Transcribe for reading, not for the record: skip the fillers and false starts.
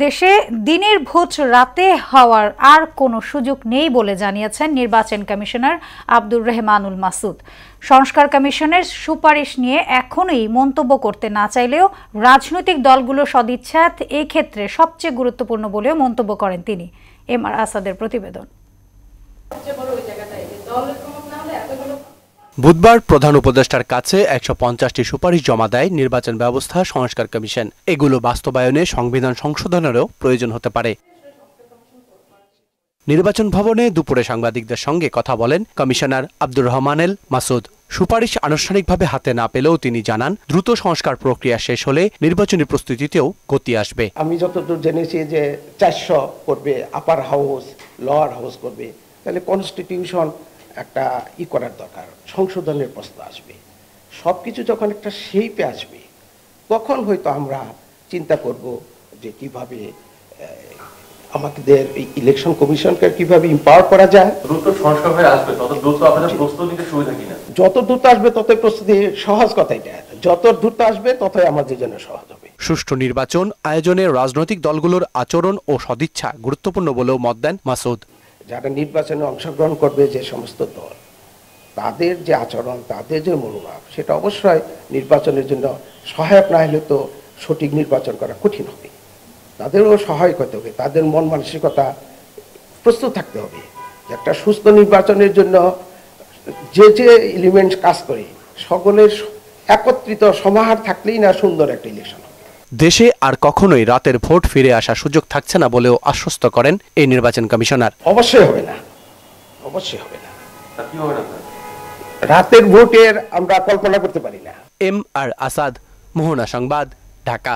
দেশে দিনের ভোট রাতে হওয়ার আর কোনো সুযোগ নেই বলে জানিয়েছেন নির্বাচন কমিশনার আব্দুর রহমানুল মাসুদ। সংস্কার কমিশনের সুপারিশ নিয়ে এখনই মন্তব্য করতে না চাইলেও রাজনৈতিক দলগুলোর সদিচ্ছা এই ক্ষেত্রে সবচেয়ে গুরুত্বপূর্ণ বলেও মন্তব্য করেন তিনি। এম আর আসাদের প্রতিবেদন। বুধবার প্রধান উপদেষ্টার কাছে ১৫০টি সুপারিশ জমা দেয় নির্বাচন ব্যবস্থা সংস্কার কমিশন। এগুলো বাস্তবায়নে সংবিধান সংশোধনেরও প্রয়োজন হতে পারে। নির্বাচন ভবনে দুপুরে সাংবাদিকদের সঙ্গে কথা বলেন কমিশনার আব্দুর রহমানুল মাসুদ। সুপারিশ আনুষ্ঠানিকভাবে হাতে না পেলেও তিনি জানান, দ্রুত সংস্কার প্রক্রিয়া শেষ হলে নির্বাচনী প্রস্তুতিতেও গতি আসবে। আমি যতদূর জেনেছি যে 400 করবে, আপার হাউস, লোয়ার হাউস করবে, তাহলে কনস্টিটিউশন একটা করার দরকার, সংশোধনের প্রস্তাব আসবে। সবকিছু যখন একটা শেপে আসবে তখন হয়তো আমরা চিন্তা করব যে কিভাবে আমাদের এই ইলেকশন কমিশনকে কিভাবে এম্পাওয়ার করা যায়। দ্রুত সংস্কার হয়ে আসবে, তত দ্রুত আপনাদের প্রস্তুতি নিতে সুবিধা কিনা? যত দ্রুত আসবে ততই প্রস্তুতি সহজ, কথা এটা। যত দ্রুত আসবে ততই আমাদের জন্য সহজ হবে। সুষ্ঠু নির্বাচন আয়োজনে রাজনৈতিক দলগুলোর আচরণ ও সদিচ্ছা গুরুত্বপূর্ণ বলেও মত দেন মাসুদ। যারা নির্বাচনে অংশগ্রহণ করবে, যে সমস্ত দল, তাদের যে আচরণ, তাদের যে মনোভাব, সেটা অবশ্যই নির্বাচনের জন্য সহায়ক না হলে তো সঠিক নির্বাচন করা কঠিন হবে। তাদেরও সহায়ক হতে হবে, তাদের মন মানসিকতা প্রস্তুত থাকতে হবে। একটা সুস্থ নির্বাচনের জন্য যে যে এলিমেন্ট কাজ করে, সকলের একত্রিত সমাহার থাকলেই না সুন্দর একটা ইলেকশন হবে। দেশে আর কখনোই রাতের ভোট ফিরে আসার সুযোগ থাকছে না বলেও আশ্বস্ত করেন এই নির্বাচন কমিশনার। অবশ্যই হবে না, অবশ্যই হবে না। রাতের ভোটের আমরা কল্পনা করতে পারি না। এম আর আসাদ, মোহনা সংবাদ, ঢাকা।